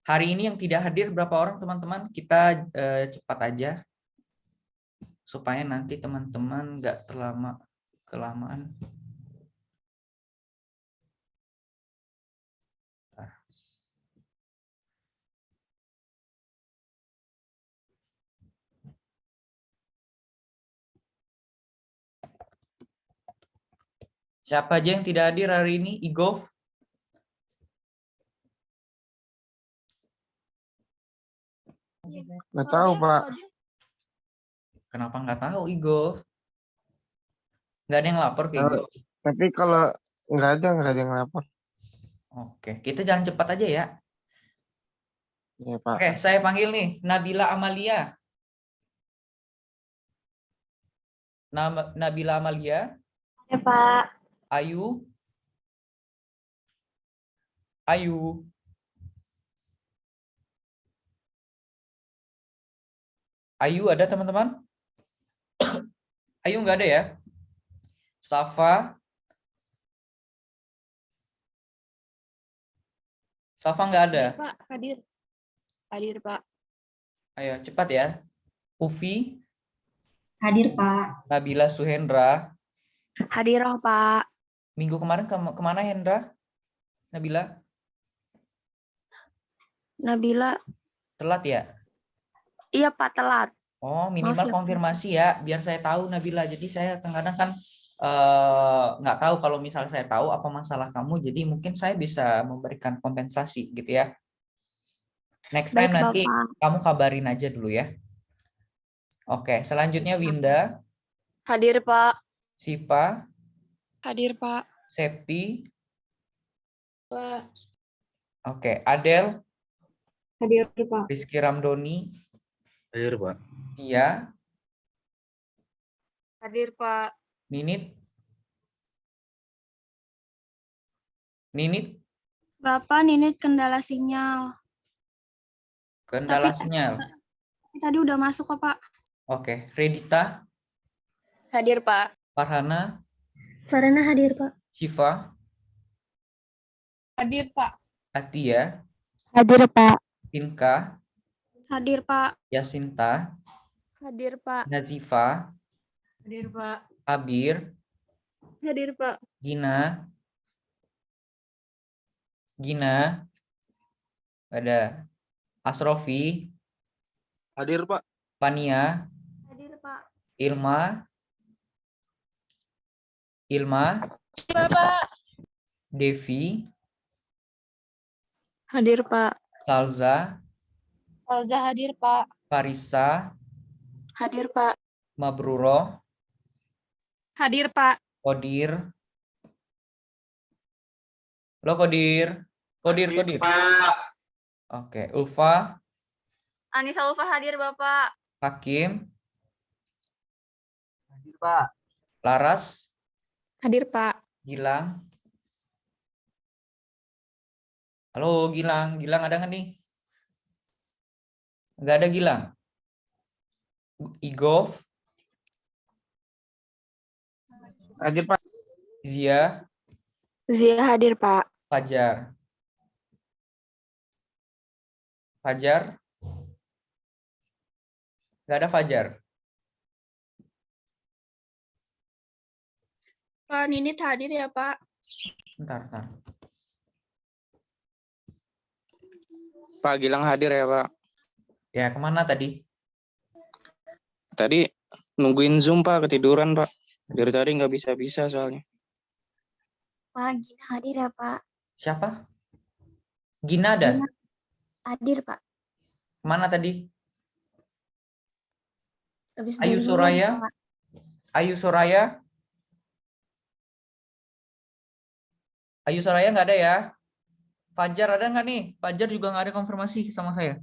Hari ini yang tidak hadir berapa orang teman-teman? Kita cepat aja supaya nanti teman-teman nggak kelamaan. Siapa aja yang tidak hadir hari ini? Igov? Nggak tahu, Pak. Kenapa nggak tahu, Igov? Nggak ada yang lapor ke Igov? Tapi kalau nggak ada yang lapor. Oke, kita jalan cepat aja ya. Ya, Pak. Oke, saya panggil nih Nabila Amalia. Nabila Amalia. Ya, Pak. Ayu. Ayu. Ayu ada teman-teman? Ayu nggak ada ya? Safa. Safa nggak ada? Hadir, Pak. Hadir. Hadir, Pak. Ayo cepat ya. Ufi. Hadir, Pak. Nabila Suhendra. Hadir, Pak. Minggu kemarin kemana Hendra? Nabila? Nabila. Telat ya? Iya, Pak, telat. Oh, minimal Maaf ya, konfirmasi ya, biar saya tahu Nabila. Jadi saya kadang-kadang kan nggak tahu kalau misalnya saya tahu apa masalah kamu, jadi mungkin saya bisa memberikan kompensasi gitu ya. Next time Baik, nanti Bapak. kamu kabarin aja dulu ya. Oke, selanjutnya Winda, Hadir, Pak. Sipa, Hadir, Pak. Septi, Pak. oke, Adel, Hadir, Pak. Rizky Ramdoni, Hadir, Pak. Tia, Hadir, Pak. Ninit, Ninit, Bapak, ini kendala sinyal. kendala Tapi- sinyal. Tadi udah masuk kok, Pak. Oke, Redita, Hadir, Pak. Farhana, Farana hadir, Pak. Syifa, Hadir, Pak. Atia, Hadir, Pak. Pinka, Hadir, Pak. Yasinta, Hadir, Pak. Nazifa, Hadir, Pak. Abir, Hadir, Pak. Gina, ada Asrofi, Hadir, Pak. Fania, Hadir, Pak. Ilma, Bapak. Devi, Hadir, Pak. Salza, Alza hadir, Pak. Farisa, Hadir, Pak. Mabruro, Hadir, Pak. Kodir. Halo Kodir. Kodir. Oke, Ulfa, Anissa Ulfa hadir, Bapak. Hakim, Hadir, Pak. Laras, Hadir, Pak. Gilang. Halo Gilang, ada nggak nih? Nggak ada Gilang. Igov, Hadir, Pak. Zia, Zia hadir, Pak. Fajar. Nggak ada Fajar. Pak, Ninit hadir ya, Pak. Bentar. Pak Gilang hadir ya, Pak. Ya, kemana tadi? Tadi nungguin Zoom, Pak, ketiduran, Pak. Dari tadi nggak bisa-bisa soalnya. Pak, Gina hadir ya, Pak. Siapa? Gina ada? Gina hadir, Pak. Kemana tadi? Habis Ayu dari Soraya? Pak. Ayu Soraya nggak ada ya? Fajar ada nggak nih? Fajar juga nggak ada konfirmasi sama saya.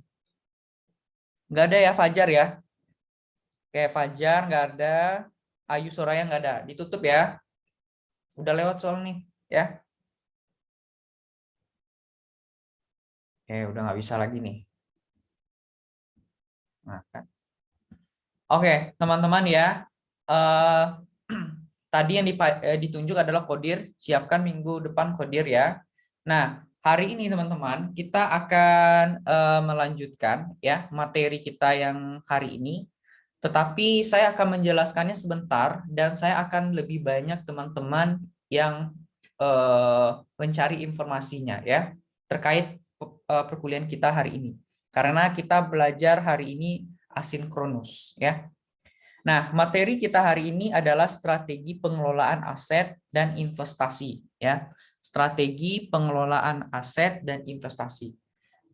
Nggak ada ya Fajar ya? Oke, Fajar nggak ada. Ayu Soraya nggak ada. Ditutup ya. Udah lewat soal nih ya. Oke, udah nggak bisa lagi nih. Nah, kan. Oke, teman-teman ya. Tadi yang ditunjuk adalah Kodir. Siapkan minggu depan Kodir ya. Nah, hari ini teman-teman kita akan melanjutkan ya materi kita yang hari ini. Tetapi saya akan menjelaskannya sebentar dan saya akan lebih banyak teman-teman yang mencari informasinya ya terkait perkuliahan kita hari ini. Karena kita belajar hari ini asinkronus ya. Nah, materi kita hari ini adalah strategi pengelolaan aset dan investasi ya. Strategi pengelolaan aset dan investasi.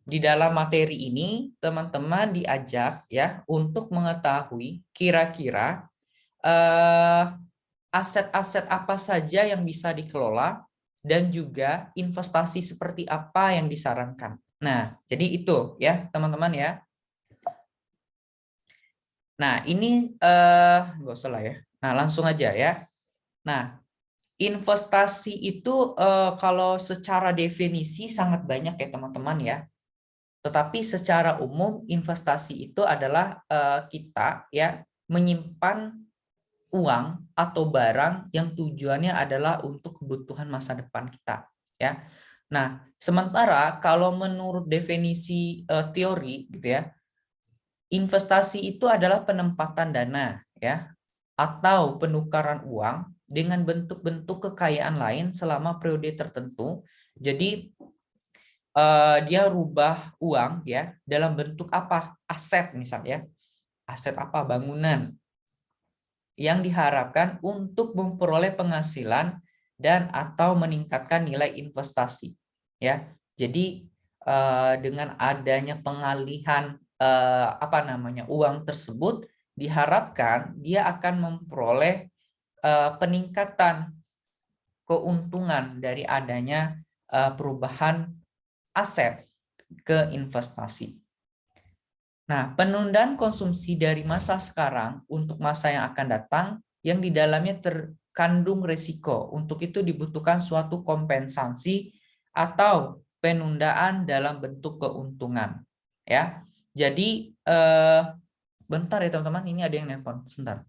Di dalam materi ini teman-teman diajak ya untuk mengetahui kira-kira aset-aset apa saja yang bisa dikelola dan juga investasi seperti apa yang disarankan. Nah, jadi itu ya teman-teman ya. Nah, ini nggak usah lah ya. Nah, langsung aja ya. Nah, investasi itu kalau secara definisi sangat banyak ya teman-teman ya. Tetapi secara umum investasi itu adalah kita ya menyimpan uang atau barang yang tujuannya adalah untuk kebutuhan masa depan kita ya. Nah, sementara kalau menurut definisi teori gitu ya, investasi itu adalah penempatan dana ya atau penukaran uang dengan bentuk-bentuk kekayaan lain selama periode tertentu. Jadi dia rubah uang ya dalam bentuk apa? Aset misalnya. Aset apa? Bangunan yang diharapkan untuk memperoleh penghasilan dan atau meningkatkan nilai investasi ya. Jadi dengan adanya pengalihan apa namanya uang tersebut diharapkan dia akan memperoleh peningkatan keuntungan dari adanya perubahan aset ke investasi. Nah, penundaan konsumsi dari masa sekarang untuk masa yang akan datang yang di dalamnya terkandung risiko. Untuk itu dibutuhkan suatu kompensasi atau penundaan dalam bentuk keuntungan. Ya, jadi bentar ya teman-teman, ini ada yang nelpon. Sebentar.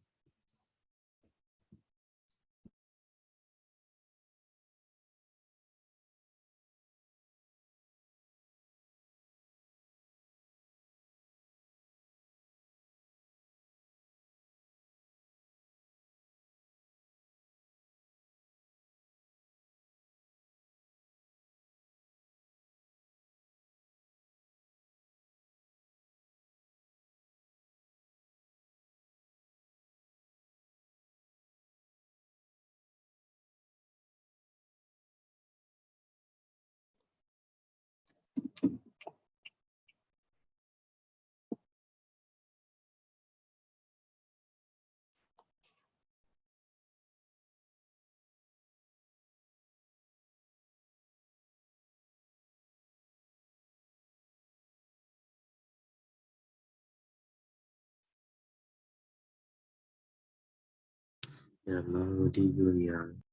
Ya mau digoyang.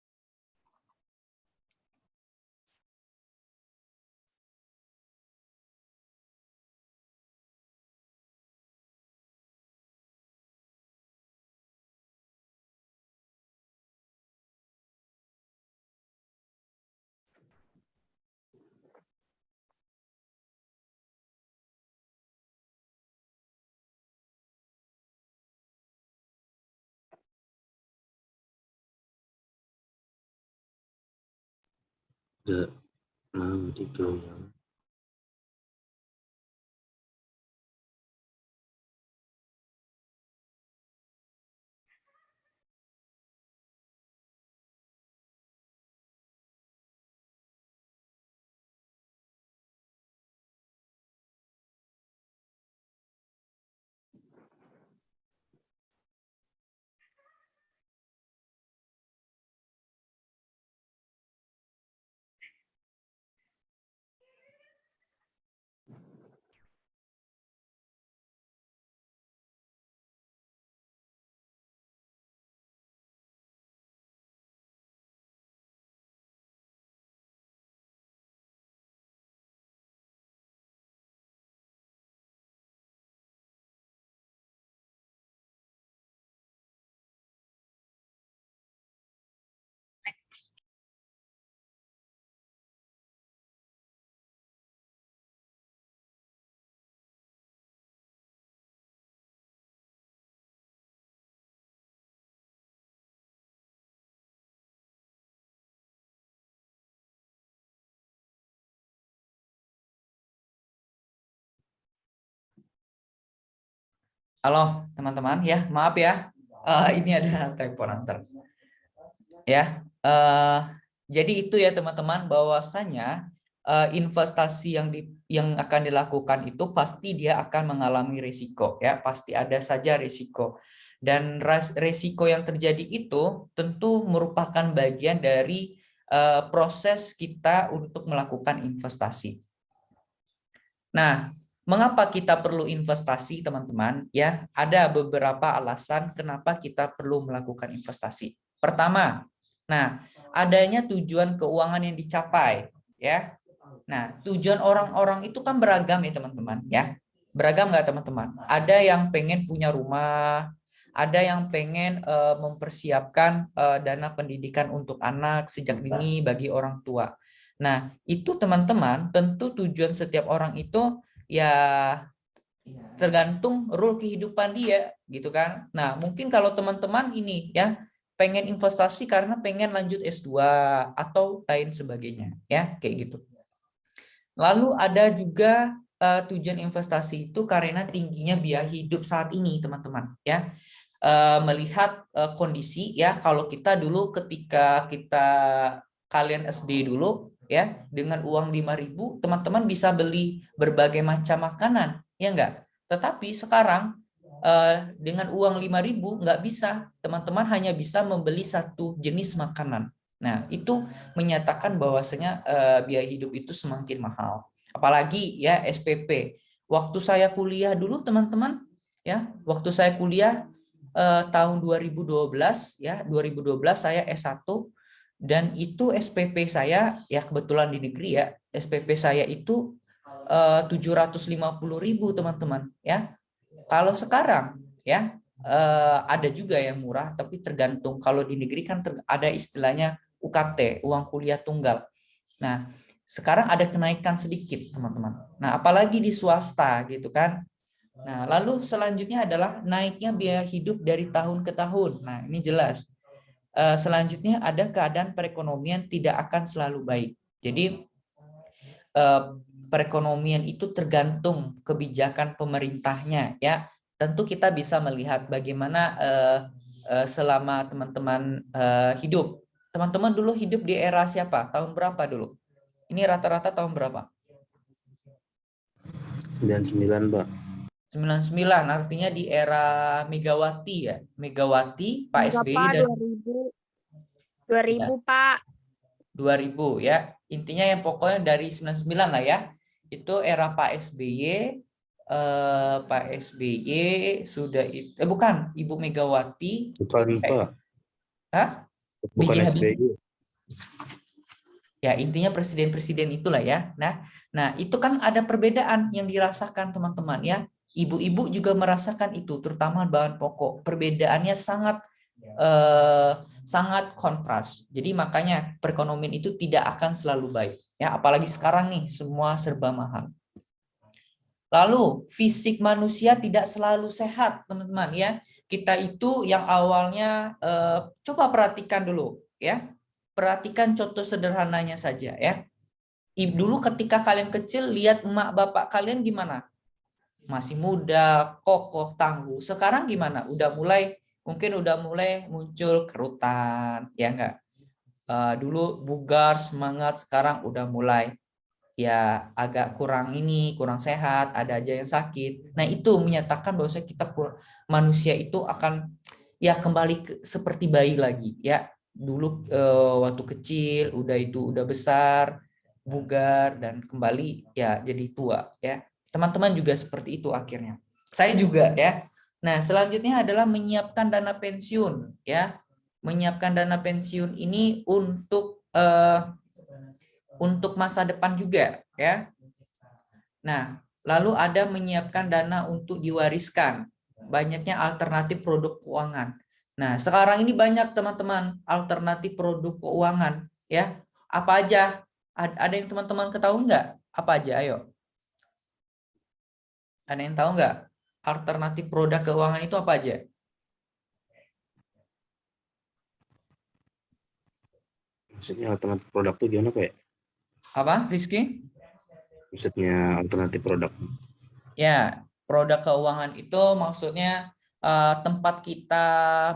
Gak mau digoyang. Halo teman-teman ya, maaf ya. Ini ada telepon antar. Ya, jadi itu ya teman-teman, bahwasanya investasi yang akan dilakukan itu pasti dia akan mengalami risiko ya, pasti ada saja risiko. Dan risiko yang terjadi itu tentu merupakan bagian dari proses kita untuk melakukan investasi. Nah, mengapa kita perlu investasi, teman-teman? Ya, ada beberapa alasan kenapa kita perlu melakukan investasi. Pertama, nah, adanya tujuan keuangan yang dicapai, ya. Nah, tujuan orang-orang itu kan beragam ya, teman-teman, ya. Beragam nggak, teman-teman? Ada yang pengen punya rumah, ada yang pengen mempersiapkan dana pendidikan untuk anak sejak dini bagi orang tua. Nah, itu teman-teman, tentu tujuan setiap orang itu ya tergantung rule kehidupan dia gitu kan. Nah, mungkin kalau teman-teman ini ya pengen investasi karena pengen lanjut S2 atau lain sebagainya ya, kayak gitu. Lalu ada juga tujuan investasi itu karena tingginya biaya hidup saat ini, teman-teman ya. Melihat kondisi ya, kalau kita dulu ketika kalian SD dulu ya, dengan uang 5.000 teman-teman bisa beli berbagai macam makanan ya enggak. Tetapi sekarang dengan uang 5.000 nggak bisa, teman-teman hanya bisa membeli satu jenis makanan. Nah, itu menyatakan bahwasanya biaya hidup itu semakin mahal. Apalagi ya SPP. Waktu saya kuliah dulu, teman-teman ya, waktu saya kuliah tahun 2012 ya, 2012 saya S1 dan itu SPP saya ya, kebetulan di negeri ya, SPP saya itu 750.000, teman-teman ya. Kalau sekarang ya ada juga yang murah, tapi tergantung. Kalau di negeri kan ada istilahnya UKT, uang kuliah tunggal. Nah, sekarang ada kenaikan sedikit, teman-teman. Nah, apalagi di swasta gitu kan. Nah, lalu selanjutnya adalah naiknya biaya hidup dari tahun ke tahun. Nah, ini jelas. Selanjutnya ada keadaan perekonomian tidak akan selalu baik. Jadi perekonomian itu tergantung kebijakan pemerintahnya ya. Tentu kita bisa melihat bagaimana selama teman-teman hidup. Teman-teman dulu hidup di era siapa? Tahun berapa dulu? Ini rata-rata tahun berapa? 99, Pak. 99, artinya di era Megawati ya. Megawati, Pak SBY Pak, dan 2000 Pak. 2000 ya. Intinya yang pokoknya dari 99 lah ya. Itu era Pak SBY. Pak SBY sudah bukan, Ibu Megawati. Bukan, Pak. Hah? Bukan B.J. SBY. Habibie. Ya, intinya presiden-presiden itulah ya. Nah, itu kan ada perbedaan yang dirasakan teman-teman ya. Ibu-ibu juga merasakan itu, terutama bahan pokok. Perbedaannya sangat kontras. Jadi makanya perekonomian itu tidak akan selalu baik. Ya, apalagi sekarang nih semua serba mahal. Lalu fisik manusia tidak selalu sehat, teman-teman ya. Kita itu yang awalnya coba perhatikan dulu ya. Perhatikan contoh sederhananya saja ya. Dulu ketika kalian kecil lihat emak bapak kalian gimana? Masih muda, kokoh, tangguh. Sekarang gimana? Mungkin udah mulai muncul kerutan, ya enggak? Dulu bugar, semangat, sekarang udah mulai ya agak kurang sehat, ada aja yang sakit. Nah, itu menyatakan bahwa manusia itu akan ya kembali seperti bayi lagi ya. Dulu waktu kecil udah besar, bugar, dan kembali ya jadi tua ya. Teman-teman juga seperti itu akhirnya. Saya juga ya. Nah, selanjutnya adalah menyiapkan dana pensiun ya. Menyiapkan dana pensiun ini untuk masa depan juga ya. Nah, lalu ada menyiapkan dana untuk diwariskan. Banyaknya alternatif produk keuangan. Nah, sekarang ini banyak teman-teman alternatif produk keuangan ya. Apa aja? Ada yang teman-teman ketahui nggak? Apa aja? Ayo. Ada yang tahu nggak? Alternatif produk keuangan itu apa aja? Maksudnya alternatif produk tuh gimana, Pak? Apa, Rizky? Maksudnya alternatif produk. Ya, Produk keuangan itu maksudnya tempat kita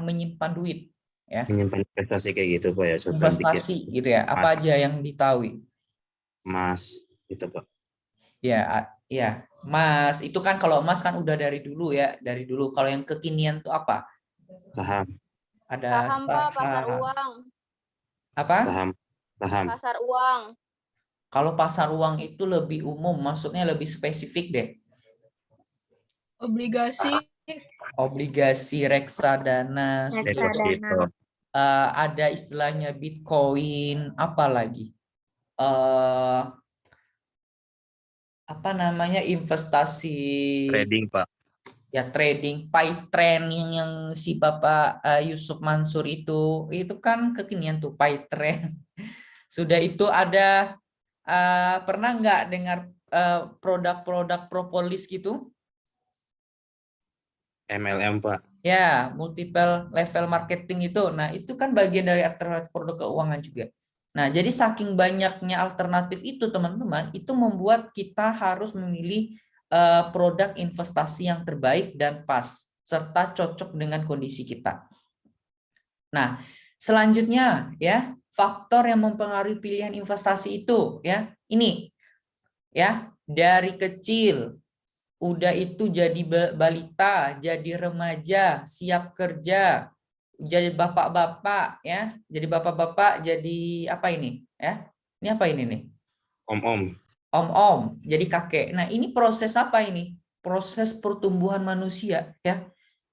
menyimpan duit, ya. Menyimpan investasi kayak gitu Pak ya. Contoh bikin Investasi gitu ya. Apa aja yang ditahui? emas gitu Pak. Ya, ya. Mas, itu kan kalau emas kan udah dari dulu ya, dari dulu. Kalau yang kekinian tuh apa? Saham. Ada Saham, Pak, pasar uang. Apa? Saham. Pasar uang. Kalau pasar uang itu lebih umum, maksudnya lebih spesifik deh. Obligasi. Obligasi, reksadana, Reksadana. ada istilahnya Bitcoin, apa lagi? Apa namanya, investasi Trading, Pak. ya, trading, PyTrend yang si Bapak Yusuf Mansur itu kan kekinian tuh PyTrend. Sudah itu ada pernah nggak dengar produk-produk propolis gitu? MLM Pak. Ya, multiple level marketing itu. Nah, itu kan bagian dari alternatif produk keuangan juga. Nah, jadi saking banyaknya alternatif itu, teman-teman, itu membuat kita harus memilih produk investasi yang terbaik dan pas, serta cocok dengan kondisi kita. Nah, selanjutnya ya, faktor yang mempengaruhi pilihan investasi itu ya, ini ya, dari kecil udah itu jadi balita, jadi remaja, siap kerja, jadi bapak-bapak ya, jadi bapak-bapak, jadi apa ini ya? Ini apa ini nih? Om-om. Om-om, jadi kakek. Nah, ini proses apa ini? Proses pertumbuhan manusia ya.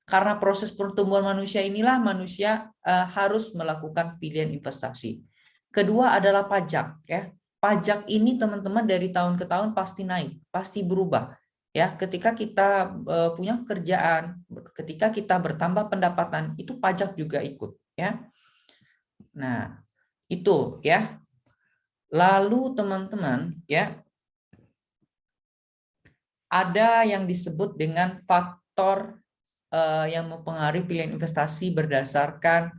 Karena proses pertumbuhan manusia inilah manusia harus melakukan pilihan investasi. Kedua adalah pajak ya. Pajak ini teman-teman dari tahun ke tahun pasti naik, pasti berubah. Ya, ketika kita punya pekerjaan, ketika kita bertambah pendapatan, itu pajak juga ikut ya. Nah, itu ya. Lalu teman-teman ya, ada yang disebut dengan faktor yang mempengaruhi pilihan investasi berdasarkan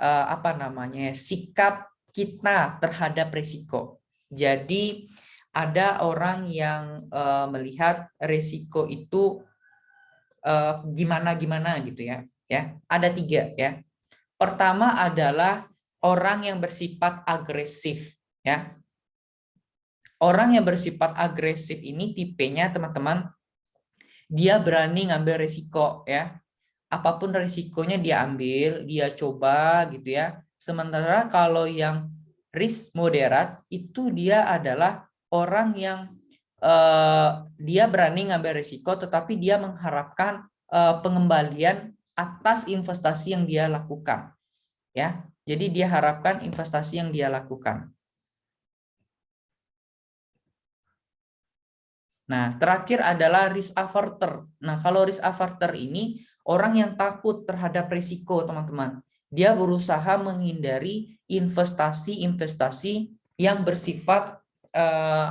apa namanya, sikap kita terhadap risiko. Jadi ada orang yang melihat risiko itu gimana gitu ya. Ya, ada 3 ya. Pertama adalah orang yang bersifat agresif ya. Orang yang bersifat agresif ini tipenya teman-teman, dia berani ngambil risiko ya. Apapun risikonya dia ambil, dia coba gitu ya. Sementara kalau yang risk moderat itu dia adalah orang yang dia berani ngambil risiko, tetapi dia mengharapkan pengembalian atas investasi yang dia lakukan ya. Jadi dia harapkan investasi yang dia lakukan. Nah, terakhir adalah risk averter. Nah, kalau risk averter ini orang yang takut terhadap risiko, teman-teman. Dia berusaha menghindari investasi-investasi yang bersifat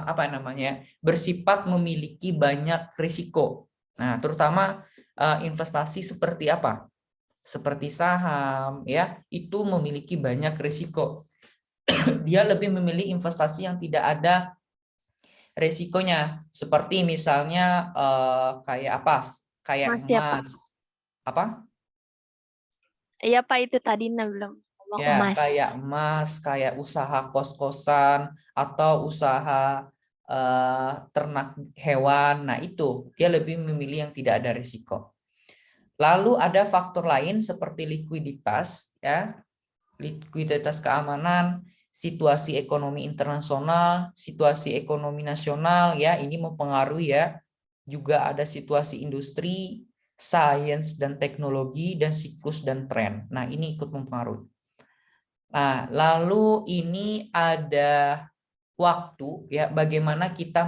apa namanya? Bersifat memiliki banyak risiko. Nah, terutama investasi seperti apa? Seperti saham ya, itu memiliki banyak risiko. Dia lebih memilih investasi yang tidak ada resikonya, seperti misalnya kayak apa? Kayak Mas ya, Pak. emas. Apa? Iya, Pak, itu tadi belum ngomong Ya, emas. kayak emas, kayak usaha kos-kosan atau usaha ternak hewan. Nah, itu dia lebih memilih yang tidak ada risiko. Lalu ada faktor lain seperti likuiditas ya. Likuiditas keamanan, situasi ekonomi internasional, situasi ekonomi nasional ya, ini mempengaruhi ya. Juga ada situasi industri, sains dan teknologi, dan siklus dan tren. Nah, ini ikut mempengaruhi. Nah, lalu ini ada waktu ya, bagaimana kita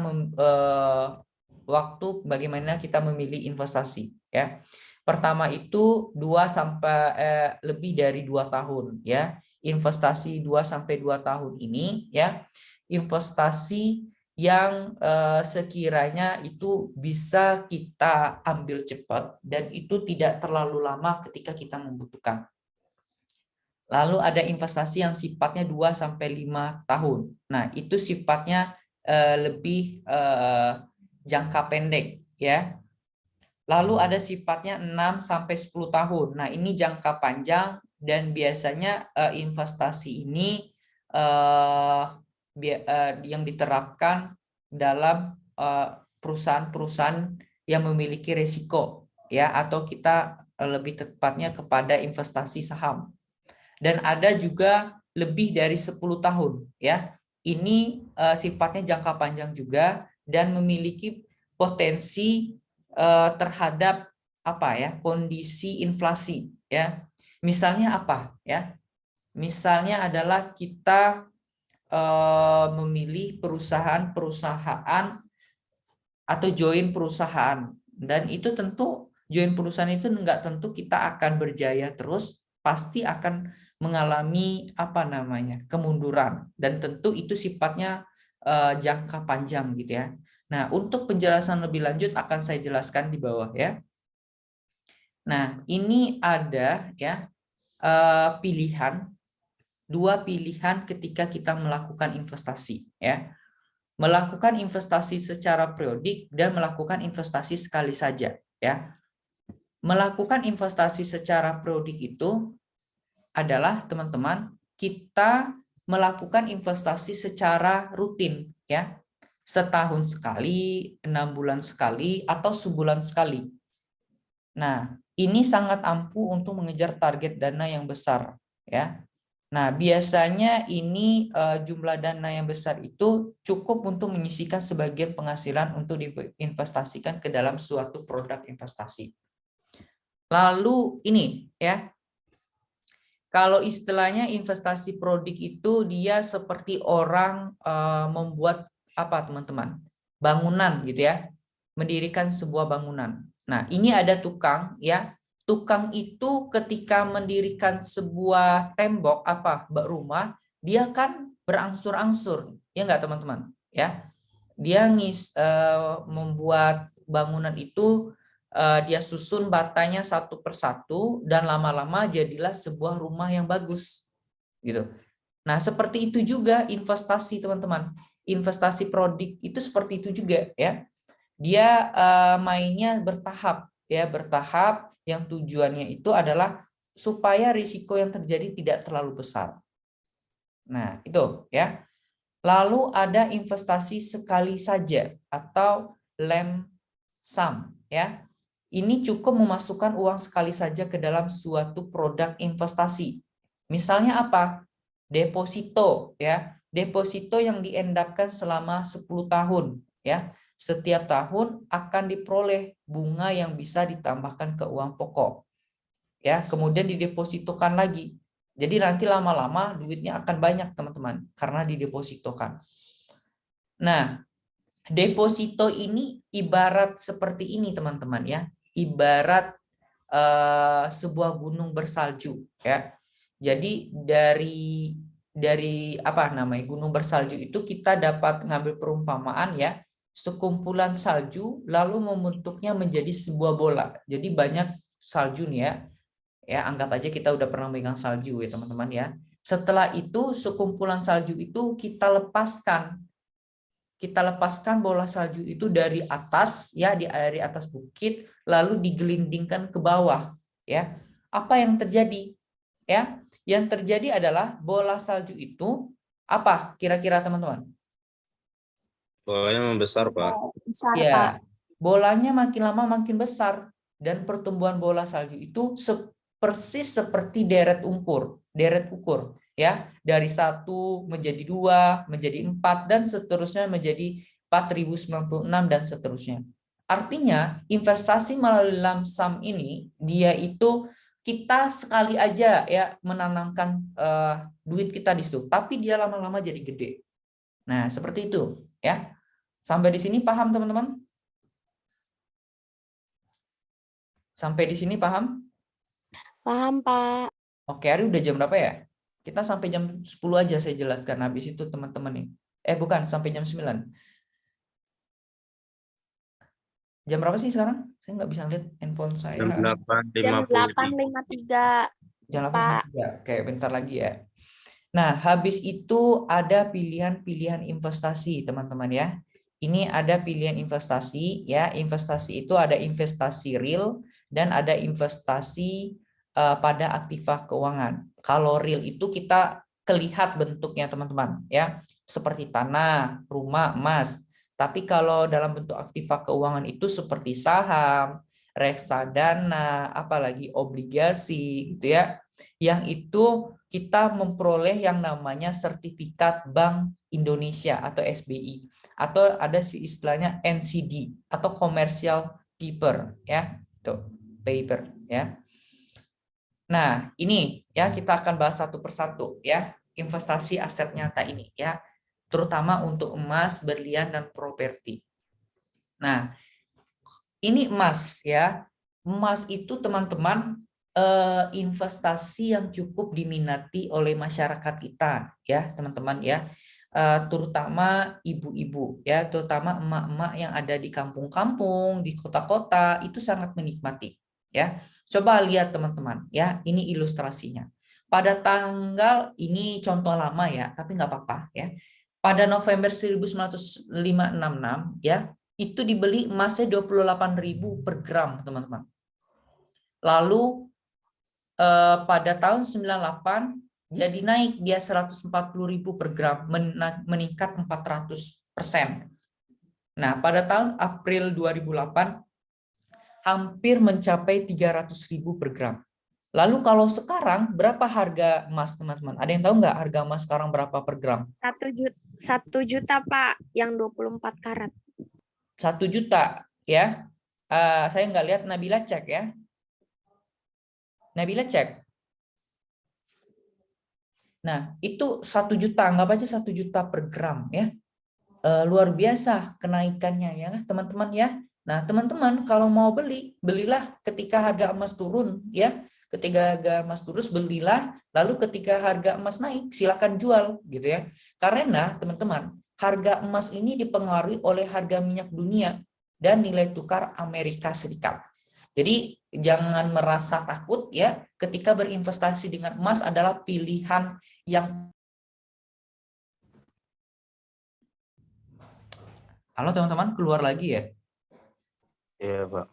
bagaimana kita memilih investasi ya. Pertama itu 2 sampai lebih dari 2 tahun ya. Investasi 2 sampai 2 tahun ini ya, investasi yang sekiranya itu bisa kita ambil cepat dan itu tidak terlalu lama ketika kita membutuhkan. Lalu ada investasi yang sifatnya 2 sampai 5 tahun. Nah, itu sifatnya lebih jangka pendek ya. Lalu ada sifatnya 6 sampai 10 tahun. Nah, ini jangka panjang dan biasanya investasi ini yang diterapkan dalam perusahaan-perusahaan yang memiliki risiko, ya, atau kita lebih tepatnya kepada investasi saham. Dan ada juga lebih dari 10 tahun, ya. Ini sifatnya jangka panjang juga dan memiliki potensi terhadap apa ya, kondisi inflasi, ya. Misalnya apa, ya? Misalnya adalah kita memilih perusahaan-perusahaan atau join perusahaan, dan itu tentu join perusahaan itu enggak tentu kita akan berjaya terus, pasti akan mengalami apa namanya, kemunduran, dan tentu itu sifatnya jangka panjang gitu ya. Nah, untuk penjelasan lebih lanjut akan saya jelaskan di bawah ya. Nah, ini ada ya dua pilihan ketika kita melakukan investasi ya. Melakukan investasi secara periodik dan melakukan investasi sekali saja ya. Melakukan investasi secara periodik itu adalah teman-teman, kita melakukan investasi secara rutin ya. Setahun sekali, 6 bulan sekali, atau sebulan sekali. Nah, ini sangat ampuh untuk mengejar target dana yang besar, ya. Nah, biasanya ini jumlah dana yang besar itu cukup untuk menyisihkan sebagian penghasilan untuk diinvestasikan ke dalam suatu produk investasi. Lalu ini, ya. Kalau istilahnya investasi produk itu dia seperti orang membuat apa teman-teman? Bangunan gitu ya. Mendirikan sebuah bangunan. Nah, ini ada tukang ya. Tukang itu ketika mendirikan sebuah tembok rumah, dia kan berangsur-angsur. Ya enggak teman-teman? Ya. Dia membuat bangunan itu dia susun batanya satu persatu dan lama-lama jadilah sebuah rumah yang bagus. Gitu. Nah, seperti itu juga investasi teman-teman. Investasi produk itu seperti itu juga ya. Dia mainnya bertahap ya, bertahap yang tujuannya itu adalah supaya risiko yang terjadi tidak terlalu besar. Nah, itu ya. Lalu ada investasi sekali saja atau lump sum ya. Ini cukup memasukkan uang sekali saja ke dalam suatu produk investasi. Misalnya apa? Deposito ya. Deposito yang diendapkan selama 10 tahun ya. Setiap tahun akan diperoleh bunga yang bisa ditambahkan ke uang pokok. Ya, kemudian didepositokan lagi. Jadi nanti lama-lama duitnya akan banyak, teman-teman, karena didepositokan. Nah, deposito ini ibarat seperti ini, teman-teman ya. Ibarat sebuah gunung bersalju ya. Jadi dari apa namanya? Gunung bersalju itu kita dapat ngambil perumpamaan ya. Sekumpulan salju lalu membentuknya menjadi sebuah bola. Jadi banyak salju nih ya. Ya, anggap aja kita udah pernah megang salju ya, teman-teman ya. Setelah itu sekumpulan salju itu kita lepaskan. Kita lepaskan bola salju itu dari atas ya, dari atas bukit lalu digelindingkan ke bawah ya. Apa yang terjadi? Ya, yang terjadi adalah bola salju itu apa kira-kira teman-teman? Bolanya membesar, Pak. Besar, Pak. Ya, bolanya makin lama makin besar dan pertumbuhan bola salju itu persis seperti deret ukur ya, dari 1 menjadi 2 menjadi 4 dan seterusnya menjadi 4096 dan seterusnya. Artinya investasi melalui lump sum ini dia itu kita sekali aja ya menanamkan duit kita di situ, tapi dia lama-lama jadi gede. Nah, seperti itu ya. Sampai di sini paham teman-teman? Sampai di sini paham? Paham, Pak. Oke, hari udah jam berapa ya? Kita sampai jam 10 aja saya jelaskan. Habis itu teman-teman nih. Bukan, sampai jam 9. Jam berapa sih sekarang? Saya nggak bisa lihat handphone saya. Jam Jam 8.53. 8.53. Jam Pak. 8.53. Oke, bentar lagi ya. Nah, habis itu ada pilihan-pilihan investasi, teman-teman ya. ini ada pilihan investasi ya. Investasi itu ada investasi real dan ada investasi pada aktiva keuangan. Kalau real itu kita kelihat bentuknya teman-teman ya, seperti tanah, rumah, emas. Tapi kalau dalam bentuk aktiva keuangan itu seperti saham, reksadana, apalagi obligasi gitu ya. Yang itu kita memperoleh yang namanya sertifikat Bank Indonesia atau SBI, atau ada istilahnya NCD atau commercial paper ya, tuh paper ya. Nah, ini ya kita akan bahas satu persatu ya, investasi aset nyata ini ya, terutama untuk emas, berlian dan properti. Nah, ini emas ya. Emas itu teman-teman investasi yang cukup diminati oleh masyarakat kita ya, teman-teman ya. Terutama ibu-ibu ya, terutama emak-emak yang ada di kampung-kampung, di kota-kota itu sangat menikmati ya. Coba lihat teman-teman ya, ini ilustrasinya. Pada tanggal ini contoh lama ya, tapi nggak apa-apa ya. Pada November 1966 ya, itu dibeli emasnya 28.000 per gram, teman-teman. Lalu pada tahun 98 jadi naik dia 140.000 per gram, meningkat 400%. Nah, pada tahun April 2008 hampir mencapai 300.000 per gram. Lalu kalau sekarang berapa harga emas, teman-teman? Ada yang tahu nggak harga emas sekarang berapa per gram? 1 juta, Pak, yang 24 karat. 1 juta ya. Saya nggak lihat, Nabila cek ya. Nabila cek. Nah, itu 1 juta, anggap aja 1 juta per gram ya. Luar biasa kenaikannya ya, teman-teman ya. Nah, teman-teman kalau mau beli, belilah ketika harga emas turun ya. Ketika harga emas turun belilah, lalu ketika harga emas naik silakan jual gitu ya. Karena teman-teman, harga emas ini dipengaruhi oleh harga minyak dunia dan nilai tukar Amerika Serikat. Jadi jangan merasa takut ya, ketika berinvestasi dengan emas adalah pilihan yang. Halo teman-teman, keluar lagi ya? Iya, Pak.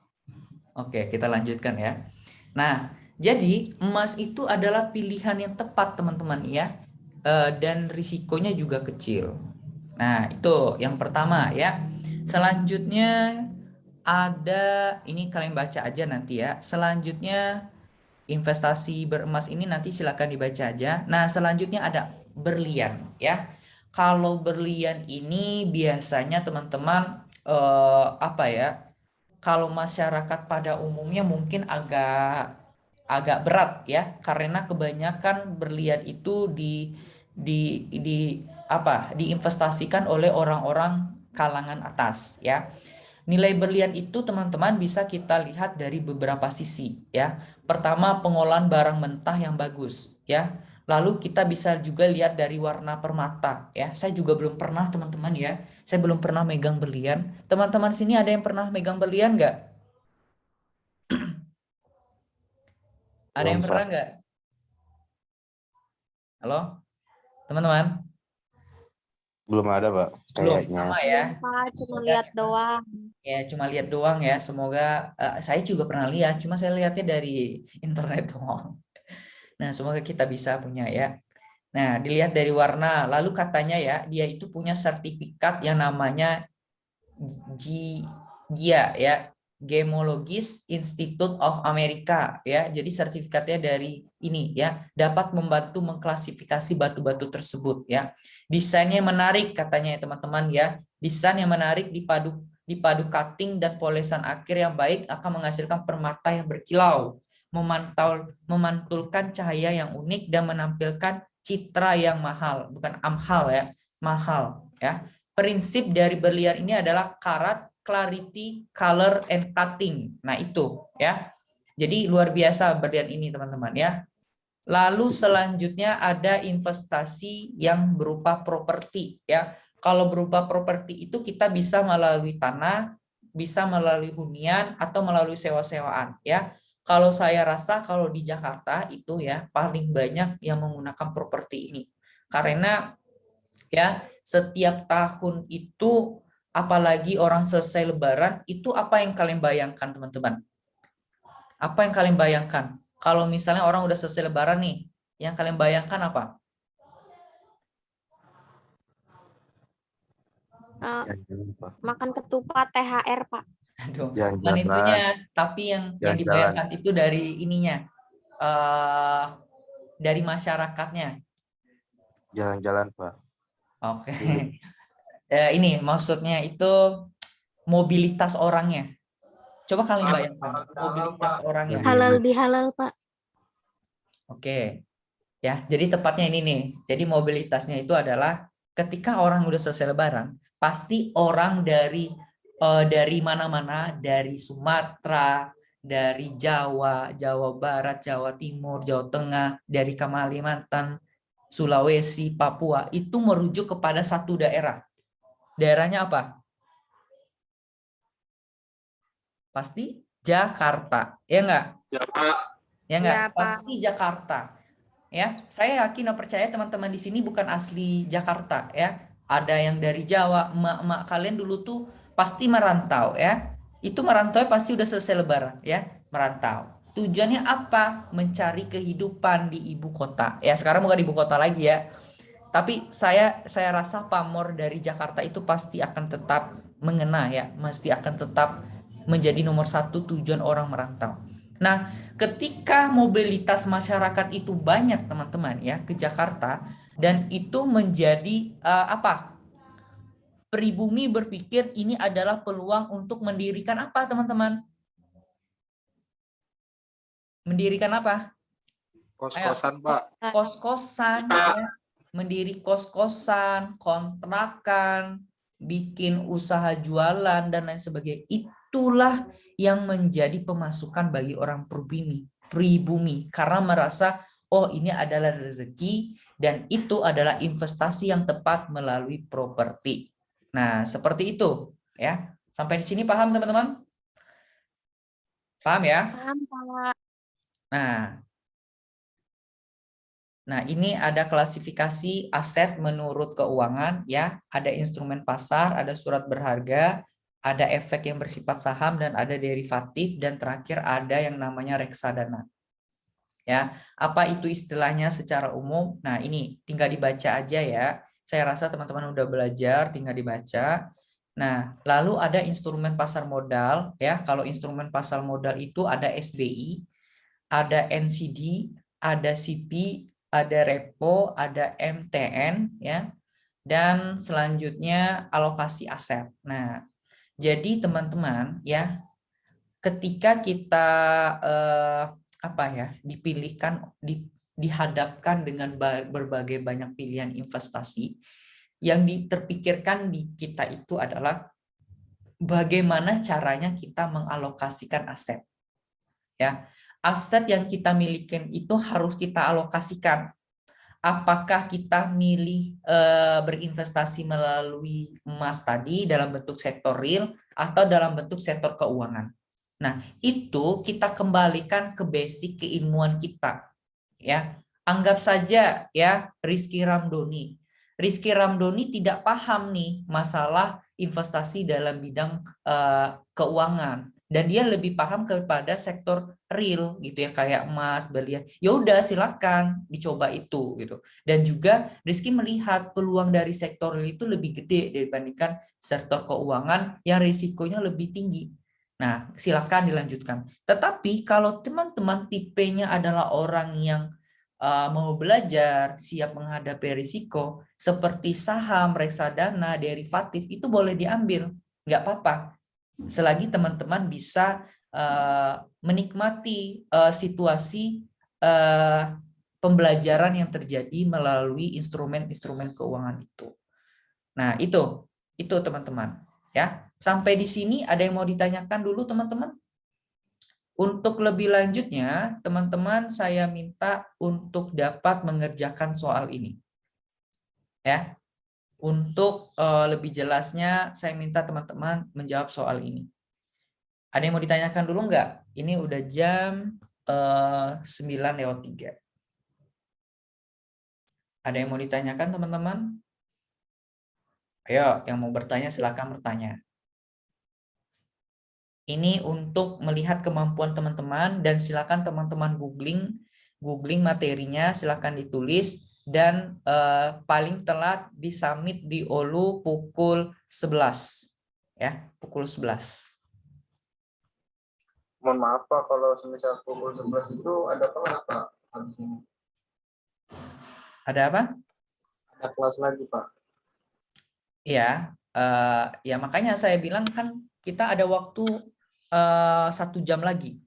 Oke, kita lanjutkan ya. Nah, jadi emas itu adalah pilihan yang tepat teman-teman ya, dan risikonya juga kecil. Nah, itu yang pertama ya. Selanjutnya ada, ini kalian baca aja nanti ya. Selanjutnya investasi beremas ini nanti silakan dibaca aja. Nah, selanjutnya ada berlian ya. Kalau berlian ini biasanya teman-teman apa ya? Kalau masyarakat pada umumnya mungkin agak berat ya, karena kebanyakan berlian itu diinvestasikan oleh orang-orang kalangan atas ya. Nilai berlian itu teman-teman bisa kita lihat dari beberapa sisi ya. Pertama, pengolahan barang mentah yang bagus ya. Lalu kita bisa juga lihat dari warna permata ya. Saya juga belum pernah teman-teman ya. Saya belum pernah megang berlian. Teman-teman sini ada yang pernah megang berlian nggak? Ada yang Belum, pernah Pak. nggak? Halo, teman-teman? Belum ada, Pak. Belum, Kayaknya. sama ya. Pak, cuma Semoga lihat doang. Ya, cuma lihat doang ya. Semoga saya juga pernah lihat, cuma saya lihatnya dari internet doang. Nah, semoga kita bisa punya ya. Nah, dilihat dari warna. Lalu katanya ya, dia itu punya sertifikat yang namanya GIA ya, Gemologist Institute of America ya. Jadi sertifikatnya dari ini ya, dapat membantu mengklasifikasi batu-batu tersebut ya. Desainnya menarik katanya ya teman-teman ya. Desain yang menarik dipadu cutting dan polesan akhir yang baik akan menghasilkan permata yang berkilau, memantulkan cahaya yang unik dan menampilkan citra yang mahal, bukan amhal ya, mahal ya. Prinsip dari berlian ini adalah karat, clarity, color, and cutting. Nah itu ya. Jadi luar biasa berlian ini teman-teman ya. Lalu selanjutnya ada investasi yang berupa properti ya. Kalau berupa properti itu kita bisa melalui tanah, bisa melalui hunian atau melalui sewa-sewaan ya. Kalau saya rasa kalau di Jakarta itu ya paling banyak yang menggunakan properti ini. Karena ya setiap tahun itu apalagi orang selesai Lebaran, itu apa yang kalian bayangkan, teman-teman? Apa yang kalian bayangkan? Kalau misalnya orang udah selesai Lebaran nih, yang kalian bayangkan apa? Jalan-jalan, Pak. Makan ketupat THR, Pak. Aduh, bukan Jalan-jalan. itunya, tapi yang Jalan-jalan. dibayangkan itu dari ininya, dari masyarakatnya. Jalan-jalan, Pak. Oke. Iya. Ini maksudnya itu mobilitas orangnya. Coba kalian bayangkan mobilitas orangnya. Halal bihalal, Pak. Oke. Ya, jadi tepatnya ini nih. Jadi mobilitasnya itu adalah ketika orang udah selesai Lebaran, pasti orang dari mana-mana, dari Sumatera, dari Jawa, Jawa Barat, Jawa Timur, Jawa Tengah, dari Kalimantan, Sulawesi, Papua, itu merujuk kepada satu daerah. Daerahnya apa? Pasti Jakarta, ya enggak? Ya enggak? Ya, Pak. Pasti Jakarta. Ya, saya yakin dan percaya teman-teman di sini bukan asli Jakarta ya. Ada yang dari Jawa, emak-emak kalian dulu tuh pasti merantau ya. Itu merantau pasti udah selesai Lebaran ya, merantau. Tujuannya apa? Mencari kehidupan di ibu kota. Ya, sekarang bukan di ibu kota lagi ya. Tapi saya rasa pamor dari Jakarta itu pasti akan tetap mengena ya, mesti akan tetap menjadi nomor satu tujuan orang merantau. Nah, ketika mobilitas masyarakat itu banyak teman-teman ya ke Jakarta dan itu menjadi apa? Pribumi berpikir ini adalah peluang untuk mendirikan apa teman-teman? Mendirikan apa? Kos-kosan, Pak. Kos-kosan ya. Mendiri kos-kosan, kontrakan, bikin usaha jualan dan lain sebagainya. Itulah yang menjadi pemasukan bagi orang pribumi karena merasa oh ini adalah rezeki dan itu adalah investasi yang tepat melalui properti. Nah, seperti itu ya. Sampai di sini paham teman-teman? Paham ya? Paham, Pak. Nah, ini ada klasifikasi aset menurut keuangan ya, ada instrumen pasar, ada surat berharga, ada efek yang bersifat saham dan ada derivatif dan terakhir ada yang namanya reksadana. Ya, apa itu istilahnya secara umum? Nah, ini tinggal dibaca aja ya. Saya rasa teman-teman udah belajar, tinggal dibaca. Nah, lalu ada instrumen pasar modal ya. Kalau instrumen pasar modal itu ada SBI, ada NCD, ada CP, ada repo, ada MTN ya. Dan selanjutnya alokasi aset. Nah, jadi teman-teman ya, ketika kita dihadapkan dengan berbagai banyak pilihan investasi, yang terpikirkan di kita itu adalah bagaimana caranya kita mengalokasikan aset. Ya, aset yang kita miliki itu harus kita alokasikan. Apakah kita milih berinvestasi melalui emas tadi dalam bentuk sektor real atau dalam bentuk sektor keuangan. Nah, itu kita kembalikan ke basic keilmuan kita. Ya, anggap saja ya Rizky Ramdhani. Rizky Ramdhani tidak paham nih masalah investasi dalam bidang keuangan dan dia lebih paham kepada sektor real gitu ya kayak emas, berlian. Ya udah silakan dicoba itu gitu. Dan juga Rizky melihat peluang dari sektor real itu lebih gede dibandingkan sektor keuangan yang risikonya lebih tinggi. Nah, silakan dilanjutkan. Tetapi kalau teman-teman tipenya adalah orang yang mau belajar, siap menghadapi risiko, seperti saham, reksadana, derivatif, itu boleh diambil. Nggak apa-apa. Selagi teman-teman bisa menikmati situasi pembelajaran yang terjadi melalui instrumen-instrumen keuangan itu. Nah, itu teman-teman. Ya, sampai di sini ada yang mau ditanyakan dulu teman-teman? Untuk lebih lanjutnya, teman-teman saya minta untuk dapat mengerjakan soal ini. Ya. Untuk lebih jelasnya, saya minta teman-teman menjawab soal ini. Ada yang mau ditanyakan dulu nggak? Ini udah jam 9:03. Ada yang mau ditanyakan teman-teman? Ayo, yang mau bertanya silakan bertanya. Ini untuk melihat kemampuan teman-teman dan silakan teman-teman googling materinya, silakan ditulis dan paling telat disubmit di OLU pukul 11 ya, pukul 11. Mohon maaf Pak, kalau semisal pukul 11 itu ada kelas Pak. Habis ini. Ada apa? Ada kelas lagi Pak. Ya, ya makanya saya bilang kan kita ada waktu 1 jam lagi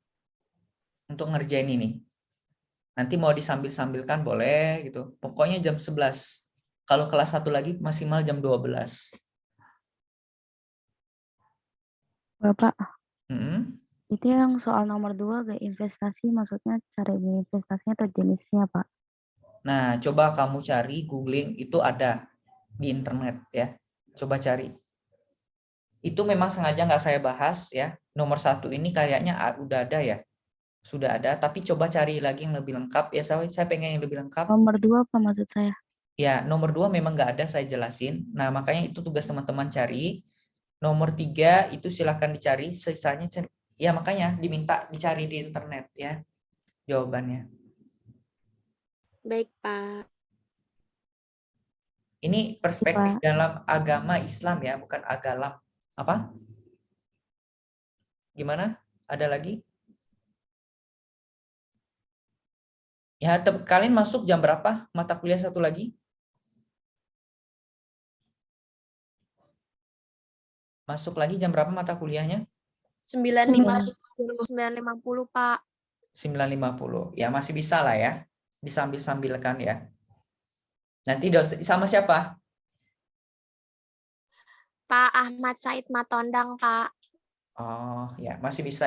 untuk ngerjain ini. Nanti mau disambil-sambilkan boleh gitu. Pokoknya jam 11. Kalau kelas 1 lagi maksimal jam 12. Bapak, Mm-mm. itu yang soal nomor 2 gak investasi, maksudnya cara investasinya atau jenisnya, Pak? Nah, coba kamu cari, googling, itu ada di internet ya. Coba cari. Itu memang sengaja nggak saya bahas ya. Nomor 1 ini kayaknya udah ada ya. Sudah ada, tapi coba cari lagi yang lebih lengkap ya. Saya pengen yang lebih lengkap. Nomor 2 apa maksud saya? Ya, nomor 2 memang nggak ada, saya jelasin. Nah, makanya itu tugas teman-teman cari. Nomor 3 itu silahkan dicari, sisanya ya makanya diminta dicari di internet ya jawabannya. Baik, Pak. Ini perspektif Pak. dalam agama Islam ya, bukan agalam. Apa? Gimana? Ada lagi? Ya, kalian masuk jam berapa? Mata kuliah 1 lagi? Masuk lagi jam berapa mata kuliahnya? 9.50, Pak. 9.50. Ya, masih bisa lah ya. Disambil-sambilkan ya. Nanti sama siapa? Pak Ahmad Said Matondang, Pak. Oh, ya, masih bisa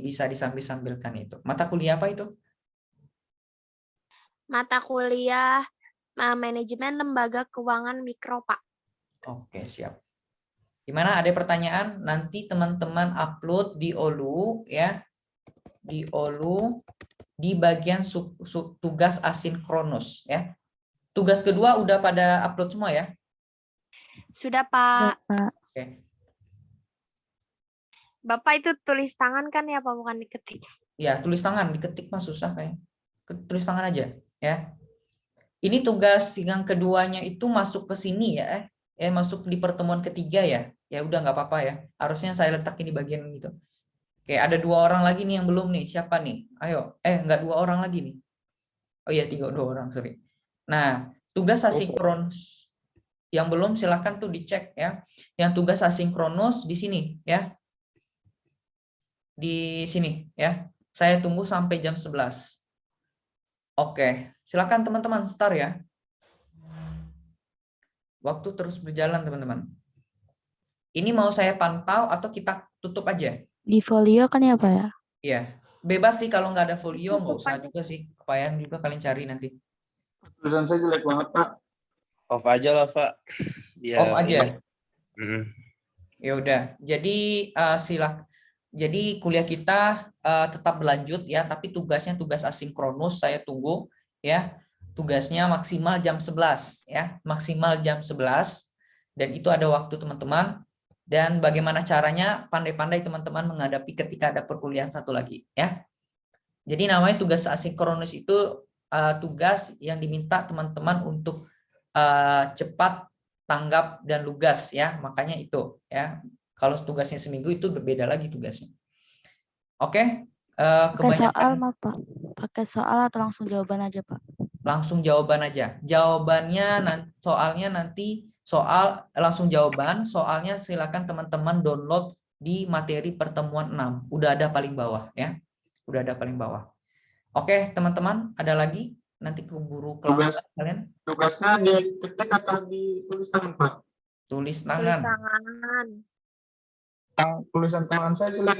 bisa disambil-sambilkan itu. Mata kuliah apa itu? Mata kuliah Manajemen Lembaga Keuangan Mikro, Pak. Oke, siap. Gimana, ada pertanyaan? Nanti teman-teman upload di OLU ya. Di OLU di bagian tugas asinkronus ya. Tugas kedua udah pada upload semua ya? Sudah, Pak. Bapak, Oke. Bapak itu tulis tangan kan ya, Pak, bukan diketik. Ya, tulis tangan, diketik mah susah kayaknya. Tulis tangan aja ya. Ini tugas yang keduanya itu masuk ke sini ya. Masuk di pertemuan ketiga ya. Ya udah nggak apa-apa ya. Harusnya saya letakin di bagian gitu. Oke, ada 2 orang lagi nih yang belum nih. Siapa nih? Ayo. Nggak 2 orang lagi nih. Oh iya, 2 orang, sorry. Nah, tugas asinkronus yang belum silahkan tuh dicek ya. Yang tugas asinkronus di sini ya. Di sini ya. Saya tunggu sampai jam 11. Oke, silakan teman-teman start ya. Waktu terus berjalan teman-teman. Ini mau saya pantau atau kita tutup aja? di folio kan ya, Pak ya? Iya, bebas sih kalau nggak ada folio, nggak Tutup usah aja. juga sih. Kebayang juga kalian cari nanti. Tulisan saya jelek banget Pak. Off aja lah, Pak. Biar Off aja. ini. Mm. Ya udah. Jadi Jadi kuliah kita tetap berlanjut ya, tapi tugasnya tugas asinkronus. Saya tunggu ya. Tugasnya maksimal jam 11 ya, maksimal jam 11 dan itu ada waktu teman-teman. Dan bagaimana caranya, pandai-pandai teman-teman menghadapi ketika ada perkuliahan 1 lagi ya. Jadi namanya tugas asinkronus itu tugas yang diminta teman-teman untuk cepat, tanggap dan lugas ya. Makanya itu ya. Kalau tugasnya seminggu itu berbeda lagi tugasnya. Oke, Pakai soal, maaf, Pak. Pakai soal atau langsung jawaban aja, Pak? langsung jawaban aja. Jawabannya soalnya nanti langsung jawaban, soalnya silakan teman-teman download di materi pertemuan 6. Udah ada paling bawah ya. Udah ada paling bawah. Oke, teman-teman, ada lagi? Nanti keburu kelas kalian. Tugasnya diketik atau ditulis tangan Pak? Tulis Tulis tangan. tangan. Tulisan tangan saya jelek